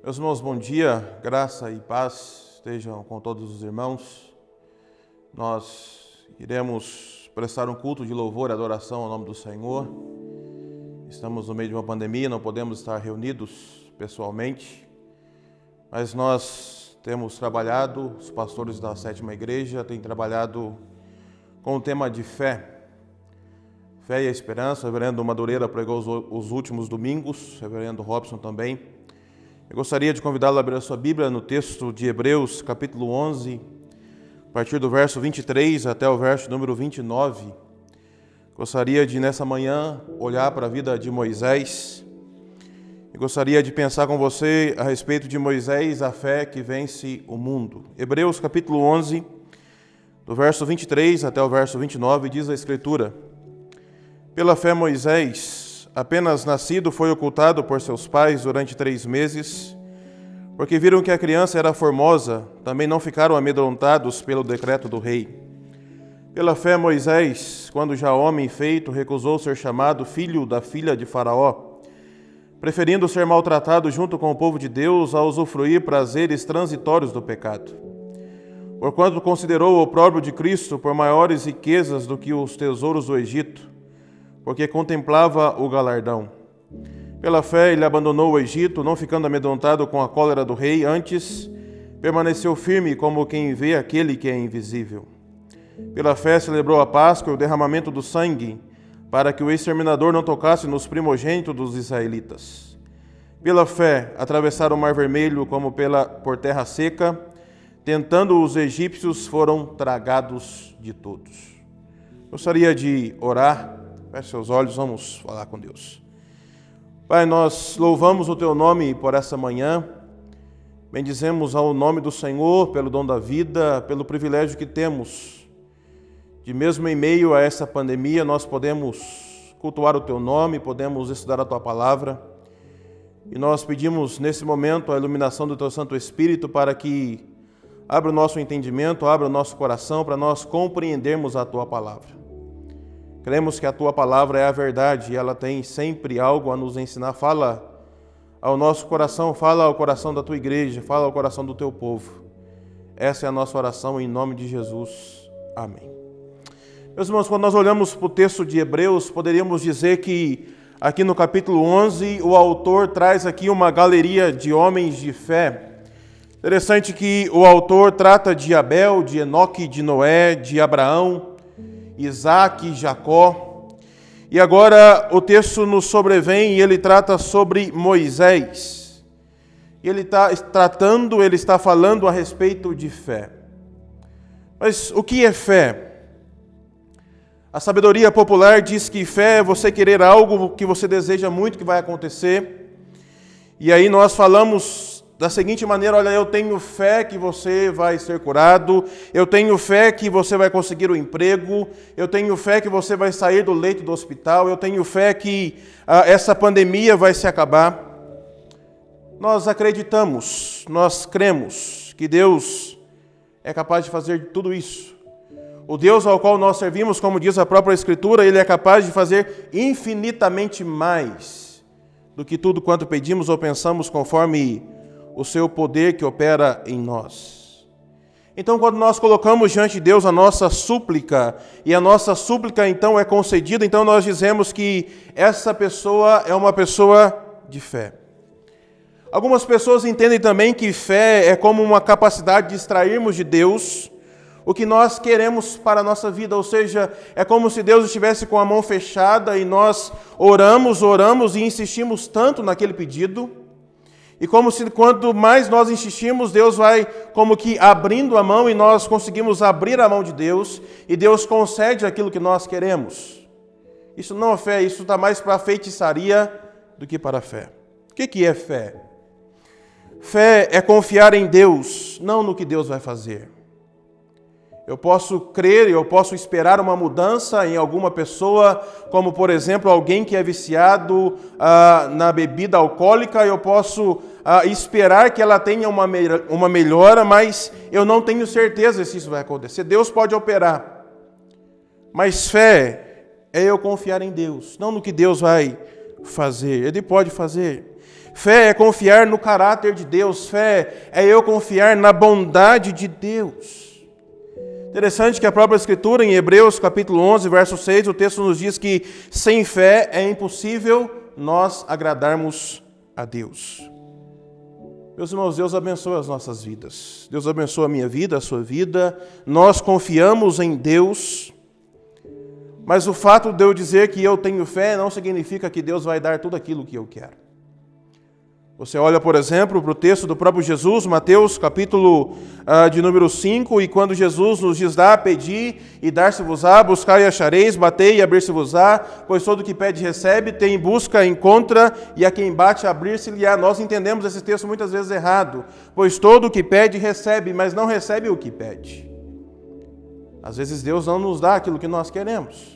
Meus irmãos, bom dia, graça e paz estejam com todos os irmãos. Nós iremos prestar um culto de louvor e adoração ao nome do Senhor. Estamos no meio de uma pandemia, não podemos estar reunidos pessoalmente, mas nós temos trabalhado, os pastores da Sétima Igreja têm trabalhado com o tema de fé. Fé e a esperança. O reverendo Madureira pregou os últimos domingos, o reverendo Robson também. Eu gostaria de convidá-lo a abrir a sua Bíblia no texto de Hebreus, capítulo 11, a partir do verso 23 até o verso número 29. Gostaria de, nessa manhã, olhar para a vida de Moisés. E gostaria de pensar com você a respeito de Moisés, a fé que vence o mundo. Hebreus, capítulo 11, do verso 23 até o verso 29, diz a Escritura: Pela fé Moisés, apenas nascido, foi ocultado por seus pais durante 3 meses, porque viram que a criança era formosa, também não ficaram amedrontados pelo decreto do rei. Pela fé Moisés, quando já homem feito, recusou ser chamado filho da filha de Faraó, preferindo ser maltratado junto com o povo de Deus a usufruir prazeres transitórios do pecado. Porquanto considerou o opróbrio de Cristo por maiores riquezas do que os tesouros do Egito, porque contemplava o galardão. Pela fé ele abandonou o Egito, não ficando amedrontado com a cólera do rei, antes permaneceu firme como quem vê aquele que é invisível. Pela fé celebrou a Páscoa e o derramamento do sangue, para que o exterminador não tocasse nos primogênitos dos israelitas. Pela fé atravessaram o Mar Vermelho como por terra seca, tentando os egípcios, foram tragados de todos. Gostaria de orar. Feche seus olhos, vamos falar com Deus. Pai, nós louvamos o Teu nome por essa manhã, bendizemos ao nome do Senhor pelo dom da vida, pelo privilégio que temos de, mesmo em meio a essa pandemia, nós podemos cultuar o Teu nome, podemos estudar a Tua palavra, e nós pedimos nesse momento a iluminação do Teu Santo Espírito para que abra o nosso entendimento, abra o nosso coração para nós compreendermos a Tua palavra. Cremos que a Tua palavra é a verdade e ela tem sempre algo a nos ensinar. Fala ao nosso coração, fala ao coração da Tua igreja, fala ao coração do Teu povo. Essa é a nossa oração em nome de Jesus. Amém. Meus irmãos, quando nós olhamos para o texto de Hebreus, poderíamos dizer que aqui no capítulo 11, o autor traz aqui uma galeria de homens de fé. Interessante que o autor trata de Abel, de Enoque, de Noé, de Abraão, Isaac, Jacó. E agora o texto nos sobrevém e ele trata sobre Moisés. Ele está falando a respeito de fé. Mas o que é fé? A sabedoria popular diz que fé é você querer algo que você deseja muito que vai acontecer. E aí nós falamos da seguinte maneira: olha, eu tenho fé que você vai ser curado, eu tenho fé que você vai conseguir o emprego, eu tenho fé que você vai sair do leito do hospital, eu tenho fé que essa pandemia vai se acabar. Nós acreditamos, nós cremos que Deus é capaz de fazer tudo isso. O Deus ao qual nós servimos, como diz a própria Escritura, Ele é capaz de fazer infinitamente mais do que tudo quanto pedimos ou pensamos, conforme o seu poder que opera em nós. Então, quando nós colocamos diante de Deus a nossa súplica, e a nossa súplica então é concedida, então nós dizemos que essa pessoa é uma pessoa de fé. Algumas pessoas entendem também que fé é como uma capacidade de extrairmos de Deus o que nós queremos para a nossa vida, ou seja, é como se Deus estivesse com a mão fechada e nós oramos e insistimos tanto naquele pedido, e como se quanto mais nós insistimos, Deus vai como que abrindo a mão e nós conseguimos abrir a mão de Deus e Deus concede aquilo que nós queremos. Isso não é fé, isso está mais para a feitiçaria do que para a fé. O que é fé? Fé é confiar em Deus, não no que Deus vai fazer. Eu posso crer, eu posso esperar uma mudança em alguma pessoa, como por exemplo alguém que é viciado na bebida alcoólica, eu posso esperar que ela tenha uma melhora, mas eu não tenho certeza se isso vai acontecer. Deus pode operar, mas fé é eu confiar em Deus, não no que Deus vai fazer. Ele pode fazer. Fé é confiar no caráter de Deus. Fé é eu confiar na bondade de Deus. Interessante que a própria Escritura, em Hebreus capítulo 11, verso 6, o texto nos diz que sem fé é impossível nós agradarmos a Deus. Meus irmãos, Deus abençoa as nossas vidas. Deus abençoa a minha vida, a sua vida. Nós confiamos em Deus. Mas o fato de eu dizer que eu tenho fé não significa que Deus vai dar tudo aquilo que eu quero. Você olha, por exemplo, para o texto do próprio Jesus, Mateus, capítulo de número 5, e quando Jesus nos diz: dá, pedi e dar-se-vos-á, buscai e achareis, batei e abrir-se-vos-á, pois todo o que pede recebe, tem busca, encontra, e a quem bate abrir-se-lhe-á. Nós entendemos esse texto muitas vezes errado, pois todo o que pede recebe, mas não recebe o que pede. Às vezes Deus não nos dá aquilo que nós queremos.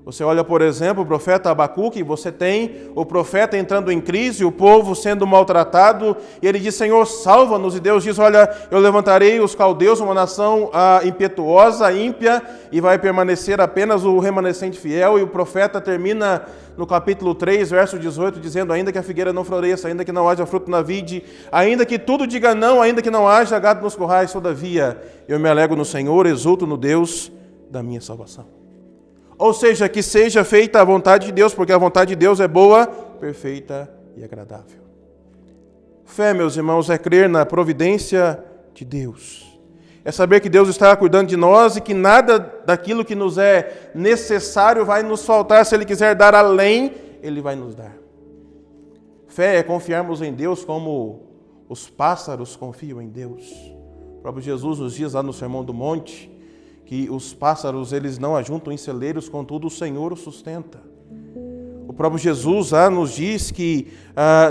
Você olha, por exemplo, o profeta Abacuque, você tem o profeta entrando em crise, o povo sendo maltratado, e ele diz: Senhor, salva-nos. E Deus diz: olha, eu levantarei os caldeus, uma nação impetuosa, ímpia, e vai permanecer apenas o remanescente fiel. E o profeta termina no capítulo 3, verso 18, dizendo: ainda que a figueira não floresça, ainda que não haja fruto na vide, ainda que tudo diga não, ainda que não haja gado nos currais, todavia eu me alegro no Senhor, exulto no Deus da minha salvação. Ou seja, que seja feita a vontade de Deus, porque a vontade de Deus é boa, perfeita e agradável. Fé, meus irmãos, é crer na providência de Deus. É saber que Deus está cuidando de nós e que nada daquilo que nos é necessário vai nos faltar. Se Ele quiser dar além, Ele vai nos dar. Fé é confiarmos em Deus como os pássaros confiam em Deus. O próprio Jesus nos diz lá no Sermão do Monte que os pássaros, eles não ajuntam em celeiros, contudo o Senhor os sustenta. O próprio Jesus nos diz que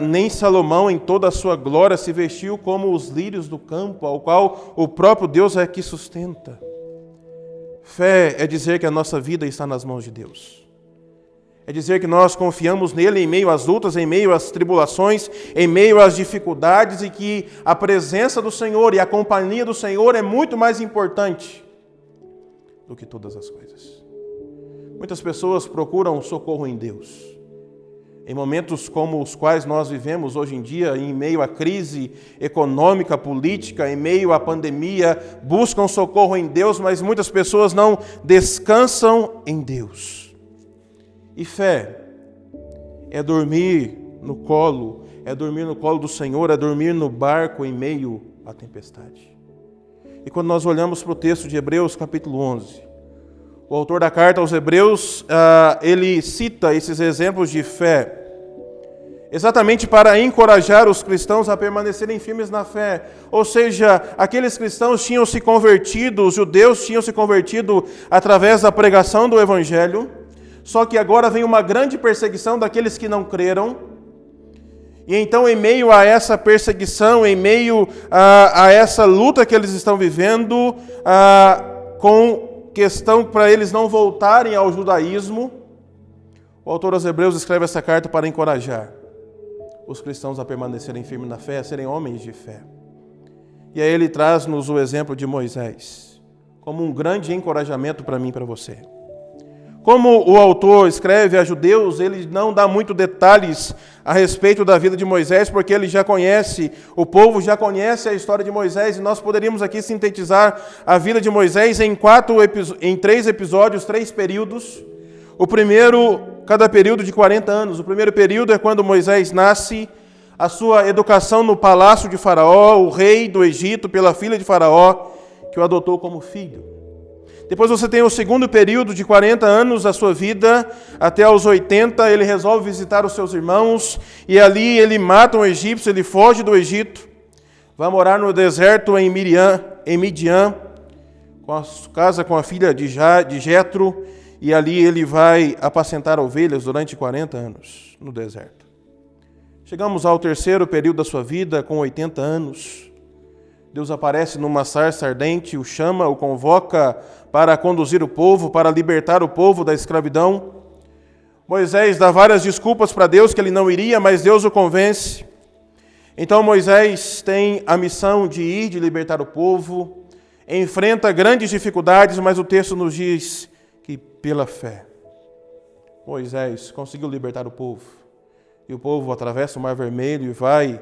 nem Salomão em toda a sua glória se vestiu como os lírios do campo, ao qual o próprio Deus é que sustenta. Fé é dizer que a nossa vida está nas mãos de Deus. É dizer que nós confiamos nele em meio às lutas, em meio às tribulações, em meio às dificuldades, e que a presença do Senhor e a companhia do Senhor é muito mais importante do que todas as coisas. Muitas pessoas procuram socorro em Deus. Em momentos como os quais nós vivemos hoje em dia, em meio à crise econômica, política, em meio à pandemia, buscam socorro em Deus, mas muitas pessoas não descansam em Deus. E fé é dormir no colo do Senhor, é dormir no barco em meio à tempestade. E quando nós olhamos para o texto de Hebreus, capítulo 11, o autor da carta aos Hebreus, ele cita esses exemplos de fé, exatamente para encorajar os cristãos a permanecerem firmes na fé. Ou seja, aqueles cristãos tinham se convertido, os judeus tinham se convertido através da pregação do Evangelho, só que agora vem uma grande perseguição daqueles que não creram. E então, em meio a essa perseguição, em meio a essa luta que eles estão vivendo, com questão para eles não voltarem ao judaísmo, o autor aos Hebreus escreve essa carta para encorajar os cristãos a permanecerem firmes na fé, a serem homens de fé. E aí ele traz-nos o exemplo de Moisés, como um grande encorajamento para mim e para você. Como o autor escreve a judeus, ele não dá muito detalhes a respeito da vida de Moisés, porque ele já conhece, o povo já conhece a história de Moisés, e nós poderíamos aqui sintetizar a vida de Moisés em 3 episódios, 3 períodos. O primeiro, cada período de 40 anos. O primeiro período é quando Moisés nasce, a sua educação no palácio de Faraó, o rei do Egito, pela filha de Faraó, que o adotou como filho. Depois você tem o segundo período de 40 anos da sua vida, até aos 80, ele resolve visitar os seus irmãos, e ali ele mata um egípcio, ele foge do Egito, vai morar no deserto em Midian, casa com a filha de Jetro, e ali ele vai apacentar ovelhas durante 40 anos no deserto. Chegamos ao terceiro período da sua vida, com 80 anos. Deus aparece numa sarça ardente, o chama, o convoca para conduzir o povo, para libertar o povo da escravidão. Moisés dá várias desculpas para Deus que ele não iria, mas Deus o convence. Então Moisés tem a missão de ir, de libertar o povo, enfrenta grandes dificuldades, mas o texto nos diz que pela fé Moisés conseguiu libertar o povo. E o povo atravessa o Mar Vermelho e vai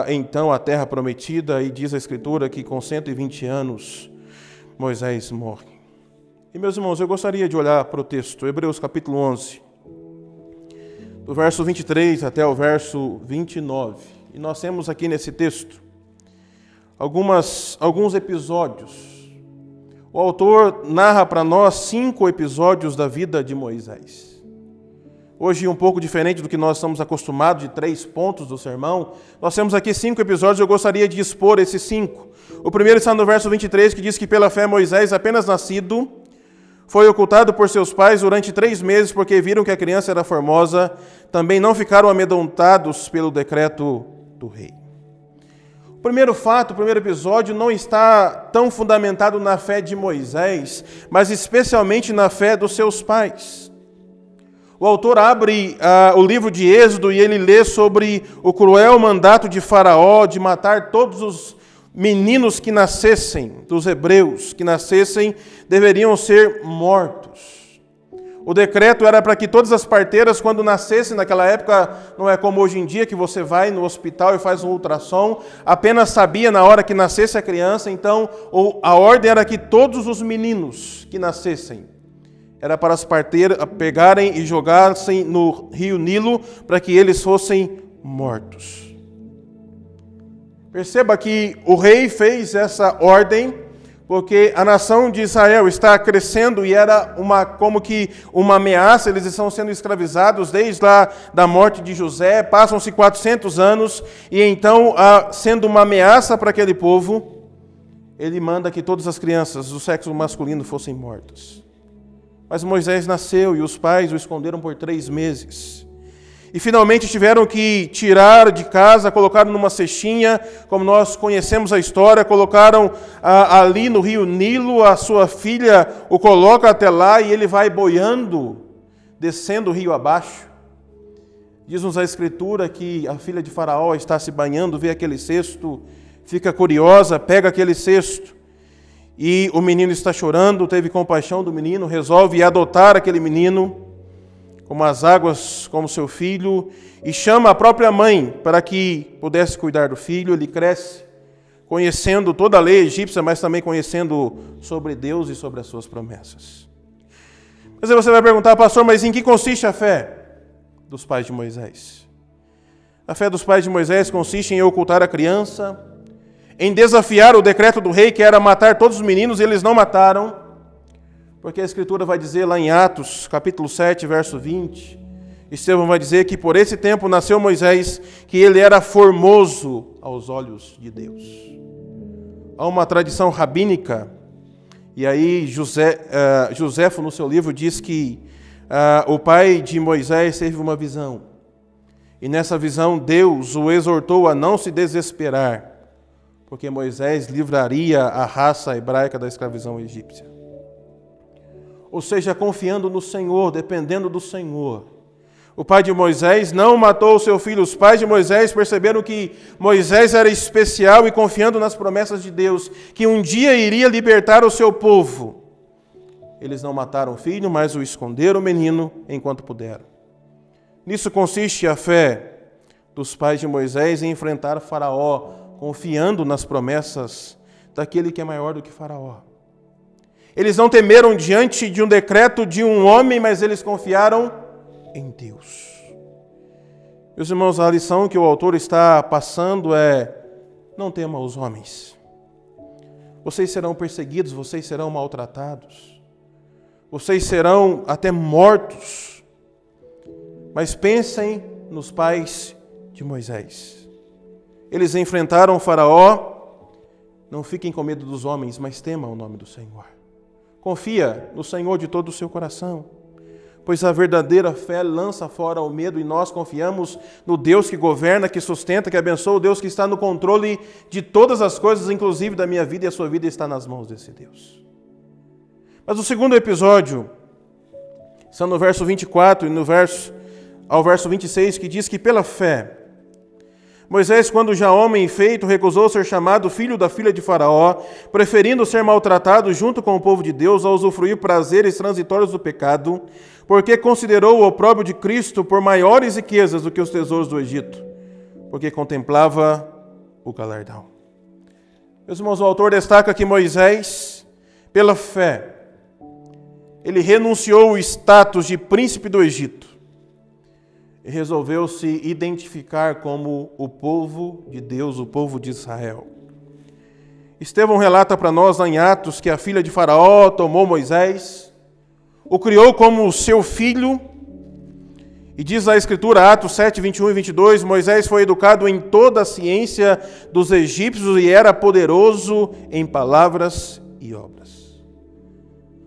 então à Terra Prometida, e diz a Escritura que com 120 anos Moisés morre. E meus irmãos, eu gostaria de olhar para o texto, Hebreus capítulo 11, do verso 23 até o verso 29. E nós temos aqui nesse texto alguns episódios. O autor narra para nós 5 episódios da vida de Moisés. Hoje, um pouco diferente do que nós estamos acostumados, de 3 pontos do sermão, nós temos aqui 5 episódios, eu gostaria de expor esses 5. O primeiro está no verso 23, que diz que pela fé Moisés, apenas nascido, foi ocultado por seus pais durante 3 meses, porque viram que a criança era formosa, também não ficaram amedrontados pelo decreto do rei. O primeiro fato, o primeiro episódio, não está tão fundamentado na fé de Moisés, mas especialmente na fé dos seus pais. O autor abre o livro de Êxodo e ele lê sobre o cruel mandato de Faraó de matar todos os meninos que nascessem, dos hebreus que nascessem, deveriam ser mortos. O decreto era para que todas as parteiras, quando nascessem, naquela época, não é como hoje em dia, que você vai no hospital e faz um ultrassom, apenas sabia na hora que nascesse a criança, então a ordem era que todos os meninos que nascessem, era para as parteiras pegarem e jogassem no rio Nilo, para que eles fossem mortos. Perceba que o rei fez essa ordem porque a nação de Israel está crescendo e era como que uma ameaça. Eles estão sendo escravizados desde lá da morte de José, passam-se 400 anos, e então, sendo uma ameaça para aquele povo, ele manda que todas as crianças do sexo masculino fossem mortas. Mas Moisés nasceu e os pais o esconderam por 3 meses. E finalmente tiveram que tirar de casa, colocaram numa cestinha, como nós conhecemos a história, colocaram ali no rio Nilo, a sua filha o coloca até lá e ele vai boiando, descendo o rio abaixo. Diz-nos a Escritura que a filha de Faraó está se banhando, vê aquele cesto, fica curiosa, pega aquele cesto e o menino está chorando, teve compaixão do menino, resolve adotar aquele menino como as águas, como seu filho, e chama a própria mãe para que pudesse cuidar do filho. Ele cresce conhecendo toda a lei egípcia, mas também conhecendo sobre Deus e sobre as suas promessas. Mas aí você vai perguntar, pastor, mas em que consiste a fé dos pais de Moisés? A fé dos pais de Moisés consiste em ocultar a criança, em desafiar o decreto do rei, que era matar todos os meninos, e eles não mataram. Porque a Escritura vai dizer lá em Atos, capítulo 7, verso 20, Estevão vai dizer que por esse tempo nasceu Moisés, que ele era formoso aos olhos de Deus. Há uma tradição rabínica, e aí Joséfo no seu livro diz que o pai de Moisés teve uma visão. E nessa visão Deus o exortou a não se desesperar, porque Moisés livraria a raça hebraica da escravidão egípcia. Ou seja, confiando no Senhor, dependendo do Senhor. O pai de Moisés não matou o seu filho. Os pais de Moisés perceberam que Moisés era especial e confiando nas promessas de Deus, que um dia iria libertar o seu povo. Eles não mataram o filho, mas o esconderam o menino enquanto puderam. Nisso consiste a fé dos pais de Moisés em enfrentar Faraó, confiando nas promessas daquele que é maior do que Faraó. Eles não temeram diante de um decreto de um homem, mas eles confiaram em Deus. Meus irmãos, a lição que o autor está passando é: não tema os homens. Vocês serão perseguidos, vocês serão maltratados, vocês serão até mortos. Mas pensem nos pais de Moisés. Eles enfrentaram o Faraó. Não fiquem com medo dos homens, mas temam o nome do Senhor. Confia no Senhor de todo o seu coração, pois a verdadeira fé lança fora o medo e nós confiamos no Deus que governa, que sustenta, que abençoa, o Deus que está no controle de todas as coisas, inclusive da minha vida, e a sua vida está nas mãos desse Deus. Mas o segundo episódio está no verso 24 e ao verso 26, que diz que pela fé Moisés, quando já homem feito, recusou ser chamado filho da filha de Faraó, preferindo ser maltratado junto com o povo de Deus a usufruir prazeres transitórios do pecado, porque considerou o opróbrio de Cristo por maiores riquezas do que os tesouros do Egito, porque contemplava o galardão. Meus irmãos, o autor destaca que Moisés, pela fé, ele renunciou o status de príncipe do Egito e resolveu se identificar como o povo de Deus, o povo de Israel. Estevão relata para nós lá em Atos que a filha de Faraó tomou Moisés, o criou como seu filho, e diz a Escritura, Atos 7, 21 e 22, Moisés foi educado em toda a ciência dos egípcios e era poderoso em palavras e obras.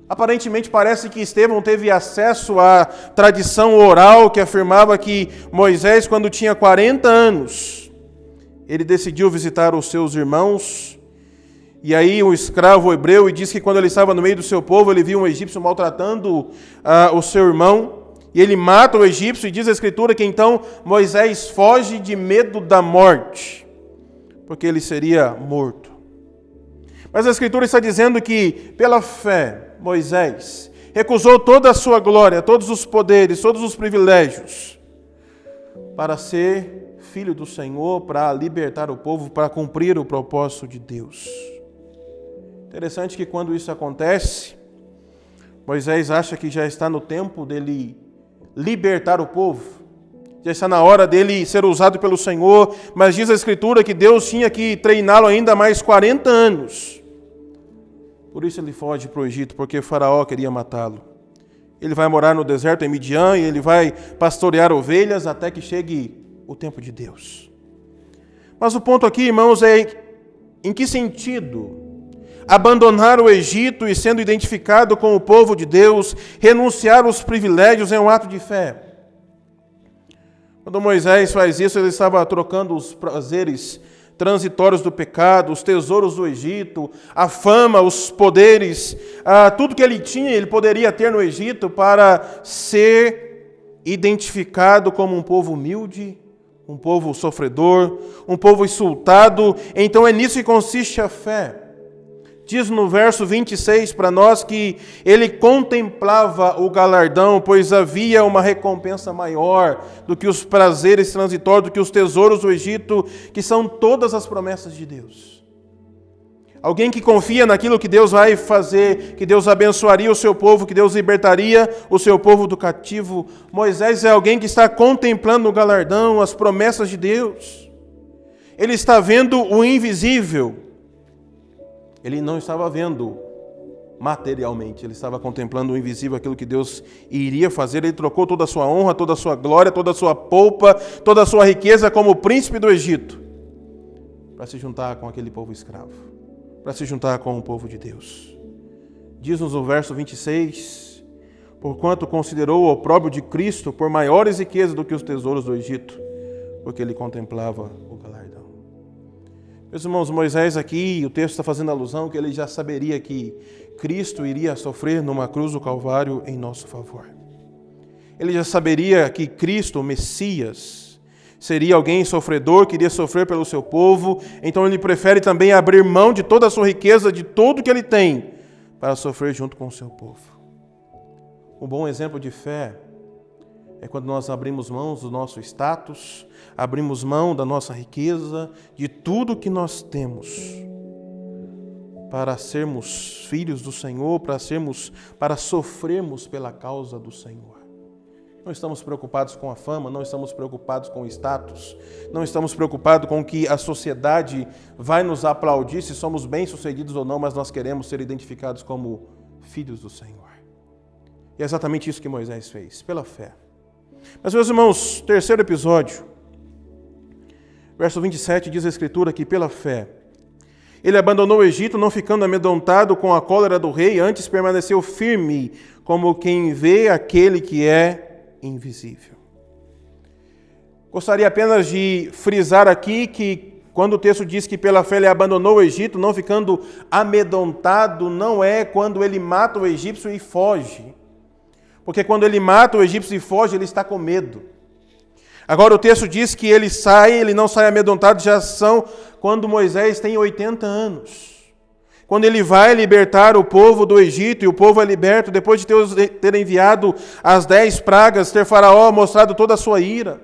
Aparentemente parece que Estevão teve acesso à tradição oral que afirmava que Moisés, quando tinha 40 anos, ele decidiu visitar os seus irmãos, e aí um escravo hebreu, e diz que quando ele estava no meio do seu povo, ele viu um egípcio maltratando o seu irmão, e ele mata o egípcio, e diz a Escritura que então Moisés foge de medo da morte, porque ele seria morto. Mas a Escritura está dizendo que, pela fé, Moisés recusou toda a sua glória, todos os poderes, todos os privilégios, para ser filho do Senhor, para libertar o povo, para cumprir o propósito de Deus. Interessante que quando isso acontece, Moisés acha que já está no tempo dele libertar o povo, já está na hora dele ser usado pelo Senhor, mas diz a Escritura que Deus tinha que treiná-lo ainda mais 40 anos. Por isso ele foge para o Egito, porque Faraó queria matá-lo. Ele vai morar no deserto em Midian e ele vai pastorear ovelhas até que chegue o tempo de Deus. Mas o ponto aqui, irmãos, é em que sentido abandonar o Egito e sendo identificado com o povo de Deus, renunciar aos privilégios é um ato de fé. Quando Moisés faz isso, ele estava trocando os prazeres transitórios do pecado, os tesouros do Egito, a fama, os poderes, tudo que ele tinha, ele poderia ter no Egito para ser identificado como um povo humilde, um povo sofredor, um povo insultado. Então é nisso que consiste a fé. Diz no verso 26 para nós que ele contemplava o galardão, pois havia uma recompensa maior do que os prazeres transitórios, do que os tesouros do Egito, que são todas as promessas de Deus. Alguém que confia naquilo que Deus vai fazer, que Deus abençoaria o seu povo, que Deus libertaria o seu povo do cativo. Moisés é alguém que está contemplando o galardão, as promessas de Deus. Ele está vendo o invisível. Ele não estava vendo materialmente, ele estava contemplando o invisível, aquilo que Deus iria fazer. Ele trocou toda a sua honra, toda a sua glória, toda a sua polpa, toda a sua riqueza como príncipe do Egito, para se juntar com aquele povo escravo, para se juntar com o povo de Deus. Diz-nos o verso 26, porquanto considerou o opróbrio de Cristo por maiores riquezas do que os tesouros do Egito, porque ele contemplava o galardão. Meus irmãos, Moisés aqui, o texto está fazendo alusão que ele já saberia que Cristo iria sofrer numa cruz do Calvário em nosso favor. Ele já saberia que Cristo, o Messias, seria alguém sofredor, que iria sofrer pelo seu povo, então ele prefere também abrir mão de toda a sua riqueza, de tudo que ele tem, para sofrer junto com o seu povo. Um bom exemplo de fé é quando nós abrimos mão do nosso status, abrimos mão da nossa riqueza, de tudo que nós temos, para sermos filhos do Senhor, para sofrermos pela causa do Senhor. Não estamos preocupados com a fama, não estamos preocupados com o status, não estamos preocupados com o que a sociedade vai nos aplaudir, se somos bem-sucedidos ou não, mas nós queremos ser identificados como filhos do Senhor. E é exatamente isso que Moisés fez, pela fé. Mas, meus irmãos, terceiro episódio, verso 27, diz a Escritura que pela fé ele abandonou o Egito, não ficando amedrontado com a cólera do rei, antes permaneceu firme, como quem vê aquele que é invisível. Gostaria apenas de frisar aqui que quando o texto diz que pela fé ele abandonou o Egito, não ficando amedrontado, não é quando ele mata o egípcio e foge. Porque quando ele mata o egípcio e foge, ele está com medo. Agora o texto diz que ele não sai amedrontado, já são quando Moisés tem 80 anos. Quando ele vai libertar o povo do Egito, e o povo é liberto, depois de Deus ter enviado as 10 pragas, ter Faraó mostrado toda a sua ira.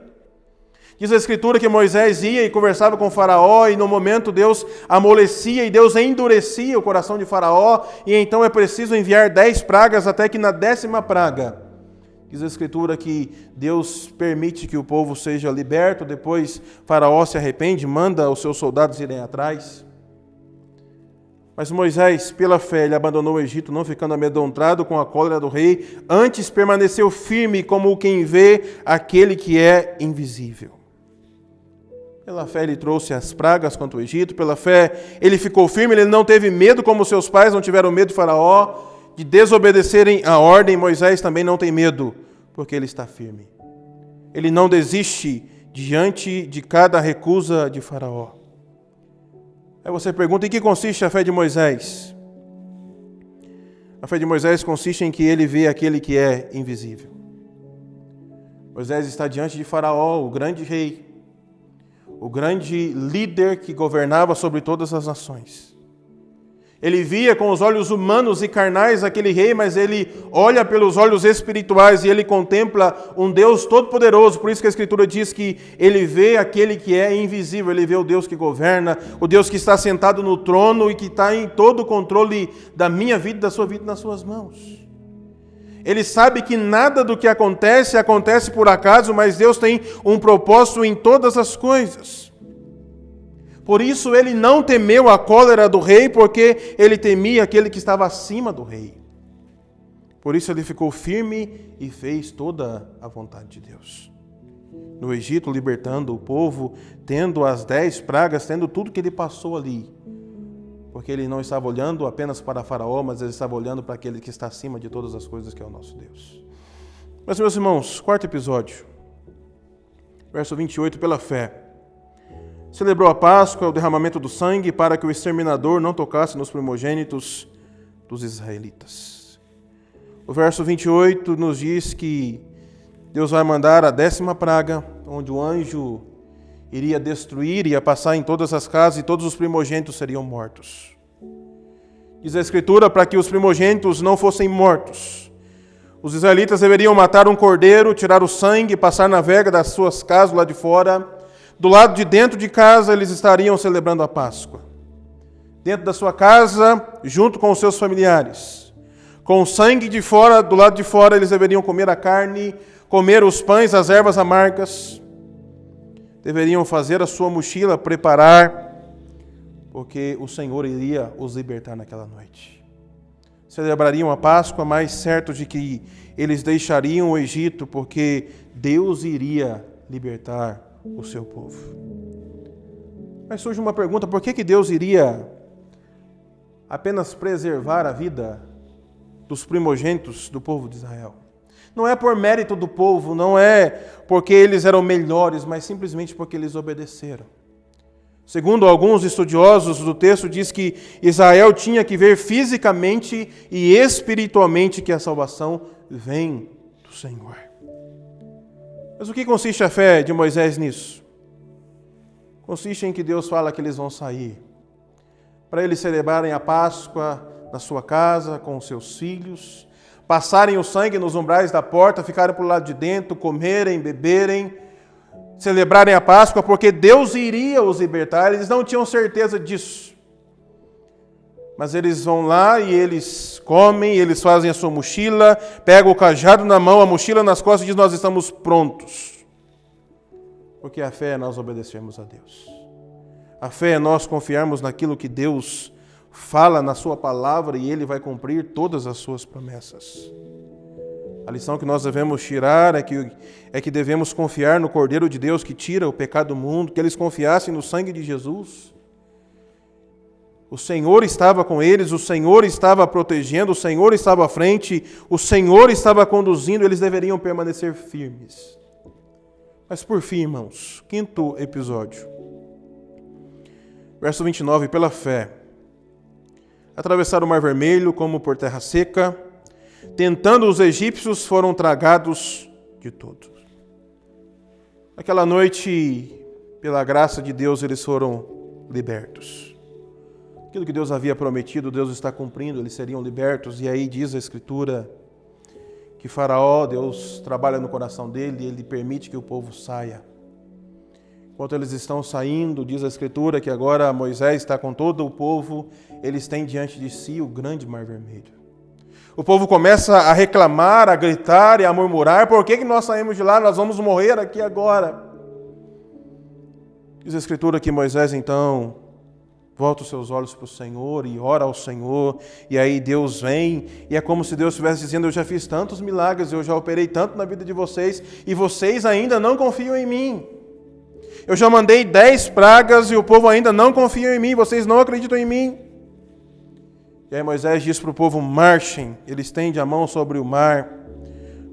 Diz a Escritura que Moisés ia e conversava com Faraó, e no momento Deus amolecia e Deus endurecia o coração de Faraó, e então é preciso enviar 10 pragas, até que na 10ª praga, diz a Escritura que Deus permite que o povo seja liberto, depois Faraó se arrepende, manda os seus soldados irem atrás. Mas Moisés, pela fé, ele abandonou o Egito, não ficando amedrontado com a cólera do rei, antes permaneceu firme como quem vê aquele que é invisível. Pela fé ele trouxe as pragas contra o Egito, pela fé ele ficou firme, ele não teve medo como seus pais não tiveram medo de Faraó, de desobedecerem a ordem. Moisés também não tem medo, porque ele está firme. Ele não desiste diante de cada recusa de Faraó. Aí você pergunta, em que consiste a fé de Moisés? A fé de Moisés consiste em que ele vê aquele que é invisível. Moisés está diante de Faraó, o grande rei, o grande líder que governava sobre todas as nações. Ele via com os olhos humanos e carnais aquele rei, mas ele olha pelos olhos espirituais e ele contempla um Deus todo-poderoso. Por isso que a Escritura diz que ele vê aquele que é invisível, ele vê o Deus que governa, o Deus que está sentado no trono e que está em todo o controle da minha vida e da sua vida nas suas mãos. Ele sabe que nada do que acontece por acaso, mas Deus tem um propósito em todas as coisas. Por isso ele não temeu a cólera do rei, porque ele temia aquele que estava acima do rei. Por isso ele ficou firme e fez toda a vontade de Deus. No Egito, libertando o povo, tendo as 10 pragas, tendo tudo que ele passou ali. Porque ele não estava olhando apenas para Faraó, mas ele estava olhando para aquele que está acima de todas as coisas, que é o nosso Deus. Mas, meus irmãos, 4º episódio, verso 28, pela fé. Celebrou a Páscoa, o derramamento do sangue, para que o exterminador não tocasse nos primogênitos dos israelitas. O verso 28 nos diz que Deus vai mandar a 10ª praga, onde o anjo iria destruir, ia passar em todas as casas e todos os primogênitos seriam mortos. Diz a Escritura, para que os primogênitos não fossem mortos, os israelitas deveriam matar um cordeiro, tirar o sangue, passar na verga das suas casas lá de fora. Do lado de dentro de casa, eles estariam celebrando a Páscoa. Dentro da sua casa, junto com os seus familiares. Com o sangue de fora, do lado de fora, eles deveriam comer a carne, comer os pães, as ervas amargas. Deveriam fazer a sua mochila, preparar, porque o Senhor iria os libertar naquela noite. Celebrariam a Páscoa, mais certos de que eles deixariam o Egito, porque Deus iria libertar o seu povo. Mas surge uma pergunta, por que Deus iria apenas preservar a vida dos primogênitos do povo de Israel? Não é por mérito do povo, não é porque eles eram melhores, mas simplesmente porque eles obedeceram. Segundo alguns estudiosos do texto, diz que Israel tinha que ver fisicamente e espiritualmente que a salvação vem do Senhor. Mas o que consiste a fé de Moisés nisso? Consiste em que Deus fala que eles vão sair, para eles celebrarem a Páscoa na sua casa, com os seus filhos, passarem o sangue nos umbrais da porta, ficarem para o lado de dentro, comerem, beberem, celebrarem a Páscoa, porque Deus iria os libertar. Eles não tinham certeza disso. Mas eles vão lá e eles comem, eles fazem a sua mochila, pegam o cajado na mão, a mochila nas costas e dizem, nós estamos prontos. Porque a fé é nós obedecermos a Deus. A fé é nós confiarmos naquilo que Deus fala na sua palavra e Ele vai cumprir todas as suas promessas. A lição que nós devemos tirar é que devemos confiar no Cordeiro de Deus que tira o pecado do mundo, que eles confiassem no sangue de Jesus. O Senhor estava com eles, o Senhor estava protegendo, o Senhor estava à frente, o Senhor estava conduzindo, eles deveriam permanecer firmes. Mas por fim, irmãos, 5º episódio. Verso 29, pela fé. Atravessaram o Mar Vermelho como por terra seca, tentando os egípcios foram tragados de todos. Naquela noite, pela graça de Deus, eles foram libertos. Aquilo que Deus havia prometido, Deus está cumprindo, eles seriam libertos. E aí diz a Escritura que Faraó, Deus trabalha no coração dele e ele permite que o povo saia. Enquanto eles estão saindo, diz a Escritura que agora Moisés está com todo o povo, eles têm diante de si o grande Mar Vermelho. O povo começa a reclamar, a gritar e a murmurar: por que nós saímos de lá? Nós vamos morrer aqui agora. Diz a Escritura que Moisés então volta os seus olhos para o Senhor e ora ao Senhor, e aí Deus vem, e é como se Deus estivesse dizendo: eu já fiz tantos milagres, eu já operei tanto na vida de vocês, e vocês ainda não confiam em mim. Eu já mandei 10 pragas e o povo ainda não confia em mim, vocês não acreditam em mim. E aí Moisés diz para o povo: marchem. Ele estende a mão sobre o mar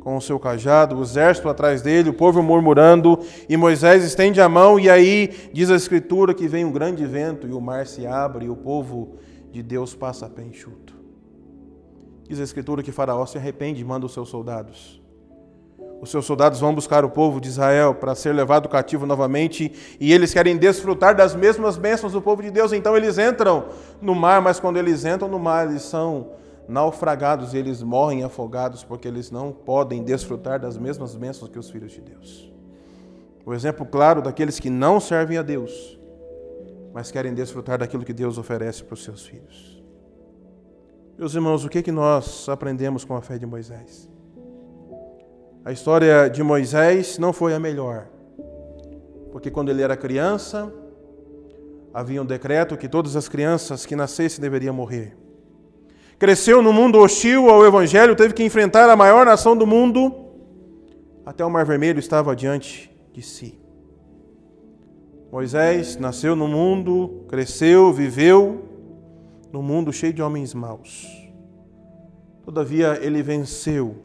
com o seu cajado, o exército atrás dele, o povo murmurando, e Moisés estende a mão, e aí diz a Escritura que vem um grande vento, e o mar se abre, e o povo de Deus passa a pé enxuto. Diz a Escritura que Faraó se arrepende e manda os seus soldados. Os seus soldados vão buscar o povo de Israel para ser levado cativo novamente, e eles querem desfrutar das mesmas bênçãos do povo de Deus, então eles entram no mar, mas quando eles entram no mar, eles são naufragados e eles morrem afogados, porque eles não podem desfrutar das mesmas bênçãos que os filhos de Deus. O exemplo claro daqueles que não servem a Deus, mas querem desfrutar daquilo que Deus oferece para os seus filhos. Meus irmãos, o que nós aprendemos com a fé de Moisés? A história de Moisés não foi a melhor, porque quando ele era criança, havia um decreto que todas as crianças que nascessem deveriam morrer. Cresceu no mundo hostil ao Evangelho, teve que enfrentar a maior nação do mundo, até o Mar Vermelho estava diante de si. Moisés nasceu no mundo, cresceu, viveu num mundo cheio de homens maus. Todavia, ele venceu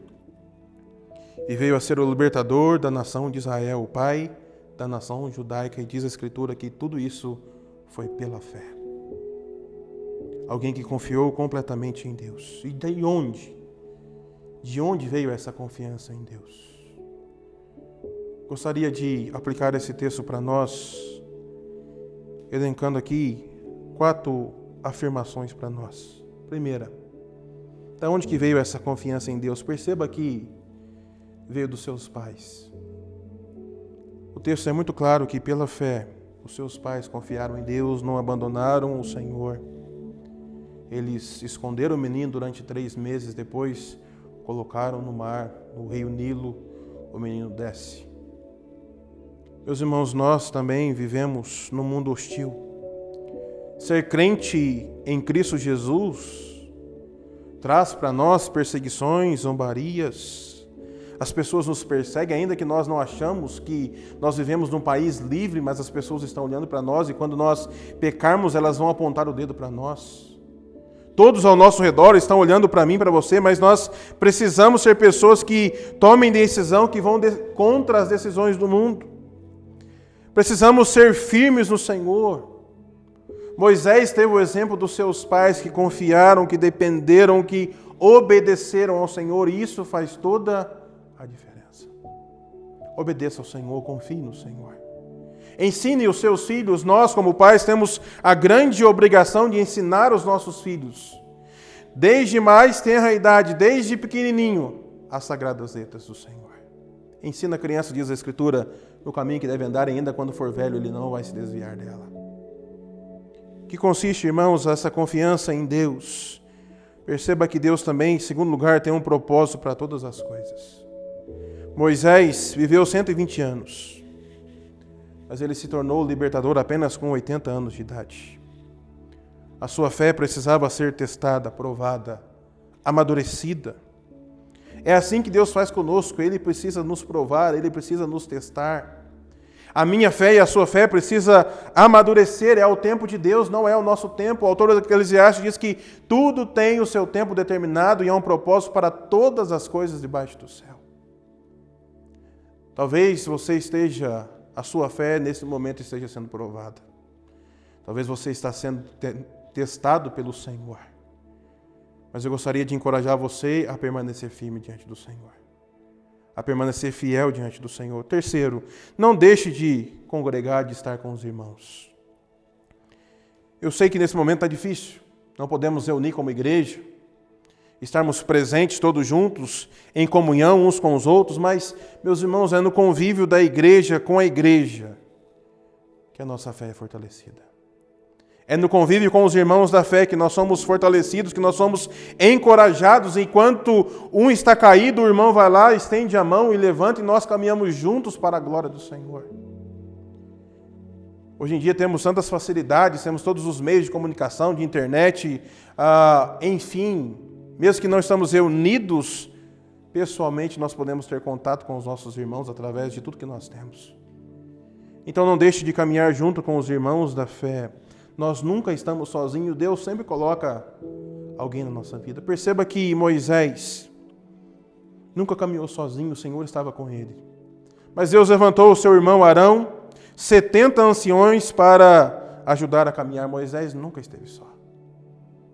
e veio a ser o libertador da nação de Israel, o pai da nação judaica, e diz a Escritura que tudo isso foi pela fé. Alguém que confiou completamente em Deus. E de onde? De onde veio essa confiança em Deus? Gostaria de aplicar esse texto para nós, elencando aqui 4 afirmações para nós. Primeira, de onde que veio essa confiança em Deus? Perceba que veio dos seus pais. O texto é muito claro que pela fé, os seus pais confiaram em Deus, não abandonaram o Senhor. Eles esconderam o menino durante 3 meses, depois colocaram no mar, no rio Nilo, o menino desce. Meus irmãos, nós também vivemos num mundo hostil. Ser crente em Cristo Jesus traz para nós perseguições, zombarias. As pessoas nos perseguem, ainda que nós não achamos que nós vivemos num país livre, mas as pessoas estão olhando para nós e quando nós pecarmos, elas vão apontar o dedo para nós. Todos ao nosso redor estão olhando para mim, para você, mas nós precisamos ser pessoas que tomem decisão, que vão contra as decisões do mundo. Precisamos ser firmes no Senhor. Moisés teve o exemplo dos seus pais que confiaram, que dependeram, que obedeceram ao Senhor, e isso faz toda a diferença. Obedeça ao Senhor, confie no Senhor. Ensine os seus filhos. Nós, como pais, temos a grande obrigação de ensinar os nossos filhos, desde mais tenra idade, desde pequenininho, as sagradas letras do Senhor. Ensina a criança, diz a Escritura, no caminho que deve andar, e ainda quando for velho, ele não vai se desviar dela. Que consiste, irmãos, essa confiança em Deus? Perceba que Deus também, em segundo lugar, tem um propósito para todas as coisas. Moisés viveu 120 anos, mas ele se tornou libertador apenas com 80 anos de idade. A sua fé precisava ser testada, provada, amadurecida. É assim que Deus faz conosco, Ele precisa nos provar, Ele precisa nos testar. A minha fé e a sua fé precisa amadurecer, é o tempo de Deus, não é o nosso tempo. O autor do Eclesiastes diz que tudo tem o seu tempo determinado e há um propósito para todas as coisas debaixo do céu. Talvez você esteja, a sua fé nesse momento esteja sendo provada. Talvez você está sendo testado pelo Senhor. Mas eu gostaria de encorajar você a permanecer firme diante do Senhor. a permanecer fiel diante do Senhor. Terceiro, não deixe de congregar, de estar com os irmãos. Eu sei que nesse momento está difícil, não podemos reunir como igreja, estarmos presentes todos juntos, em comunhão uns com os outros, mas, meus irmãos, é no convívio da igreja com a igreja que a nossa fé é fortalecida. É no convívio com os irmãos da fé que nós somos fortalecidos, que nós somos encorajados. Enquanto um está caído, o irmão vai lá, estende a mão e levanta, e nós caminhamos juntos para a glória do Senhor. Hoje em dia temos tantas facilidades, temos todos os meios de comunicação, de internet, enfim, mesmo que não estamos reunidos pessoalmente, nós podemos ter contato com os nossos irmãos através de tudo que nós temos. Então não deixe de caminhar junto com os irmãos da fé. Nós nunca estamos sozinhos, Deus sempre coloca alguém na nossa vida. Perceba que Moisés nunca caminhou sozinho, o Senhor estava com ele. Mas Deus levantou o seu irmão Arão, 70 anciões para ajudar a caminhar. Moisés nunca esteve só.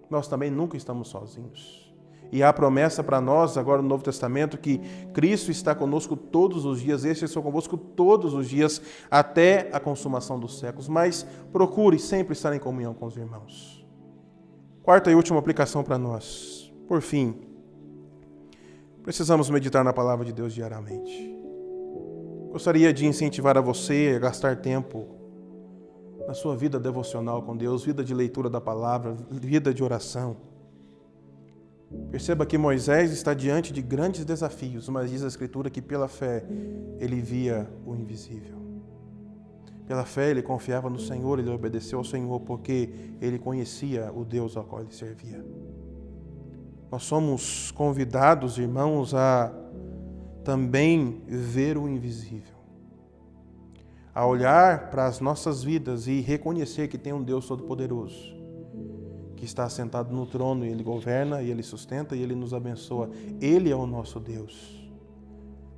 Nós também nunca estamos sozinhos. E há promessa para nós, agora no Novo Testamento, que Cristo está conosco todos os dias, este está convosco todos os dias, até a consumação dos séculos. Mas procure sempre estar em comunhão com os irmãos. Quarta e última aplicação para nós. Por fim, precisamos meditar na palavra de Deus diariamente. Gostaria de incentivar a você a gastar tempo na sua vida devocional com Deus, vida de leitura da palavra, vida de oração. Perceba que Moisés está diante de grandes desafios, mas diz a Escritura que pela fé ele via o invisível. Pela fé ele confiava no Senhor, ele obedeceu ao Senhor porque ele conhecia o Deus ao qual ele servia. Nós somos convidados, irmãos, a também ver o invisível. A olhar para as nossas vidas e reconhecer que tem um Deus Todo-Poderoso, que está sentado no trono, e Ele governa, e Ele sustenta, e Ele nos abençoa. Ele é o nosso Deus.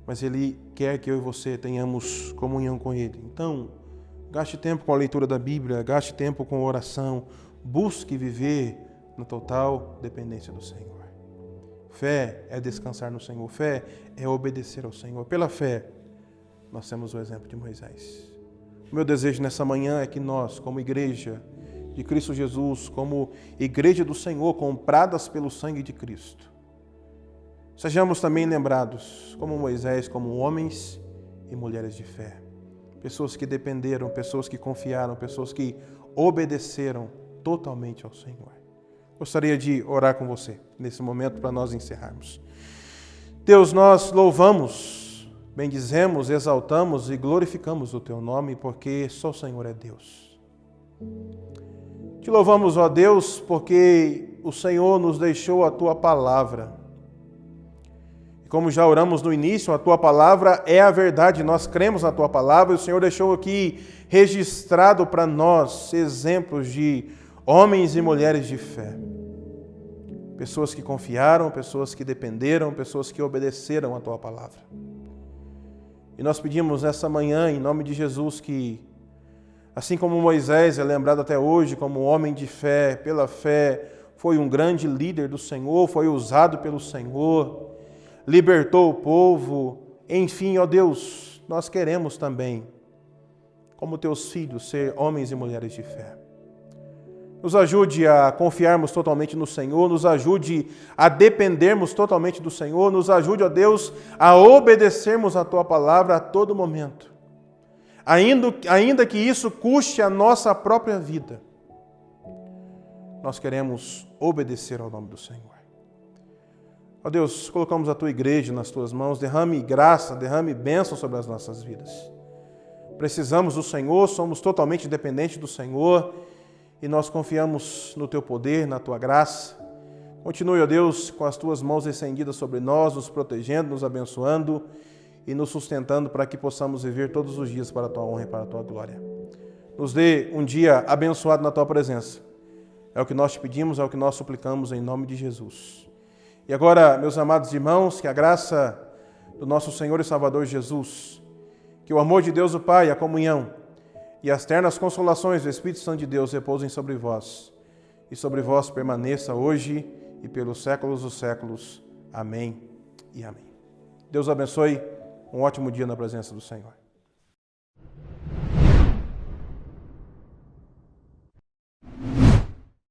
Mas Ele quer que eu e você tenhamos comunhão com Ele. Então, gaste tempo com a leitura da Bíblia, gaste tempo com a oração, busque viver na total dependência do Senhor. Fé é descansar no Senhor, fé é obedecer ao Senhor. Pela fé, nós temos o exemplo de Moisés. O meu desejo nessa manhã é que nós, como igreja de Cristo Jesus, como igreja do Senhor, compradas pelo sangue de Cristo, sejamos também lembrados, como Moisés, como homens e mulheres de fé. Pessoas que dependeram, pessoas que confiaram, pessoas que obedeceram totalmente ao Senhor. Gostaria de orar com você nesse momento para nós encerrarmos. Deus, nós louvamos, bendizemos, exaltamos e glorificamos o Teu nome, porque só o Senhor é Deus. Te louvamos, ó Deus, porque o Senhor nos deixou a Tua palavra. E como já oramos no início, a Tua palavra é a verdade, nós cremos na Tua palavra, e o Senhor deixou aqui registrado para nós exemplos de homens e mulheres de fé. Pessoas que confiaram, pessoas que dependeram, pessoas que obedeceram a Tua palavra. E nós pedimos nessa manhã, em nome de Jesus, que assim como Moisés é lembrado até hoje como homem de fé, pela fé, foi um grande líder do Senhor, foi usado pelo Senhor, libertou o povo. Enfim, ó Deus, nós queremos também, como Teus filhos, ser homens e mulheres de fé. Nos ajude a confiarmos totalmente no Senhor, nos ajude a dependermos totalmente do Senhor, nos ajude, ó Deus, a obedecermos a Tua palavra a todo momento. Ainda que isso custe a nossa própria vida, nós queremos obedecer ao nome do Senhor. Ó Deus, colocamos a Tua igreja nas Tuas mãos, derrame graça, derrame bênção sobre as nossas vidas. Precisamos do Senhor, somos totalmente dependentes do Senhor e nós confiamos no Teu poder, na Tua graça. Continue, ó Deus, com as Tuas mãos estendidas sobre nós, nos protegendo, nos abençoando e nos sustentando para que possamos viver todos os dias para a Tua honra e para a Tua glória. Nos dê um dia abençoado na Tua presença. É o que nós te pedimos, é o que nós suplicamos em nome de Jesus. E agora, meus amados irmãos, que a graça do nosso Senhor e Salvador Jesus, que o amor de Deus o Pai, a comunhão e as ternas consolações do Espírito Santo de Deus repousem sobre vós e sobre vós permaneça hoje e pelos séculos dos séculos. Amém e amém. Deus abençoe. Um ótimo dia na presença do Senhor.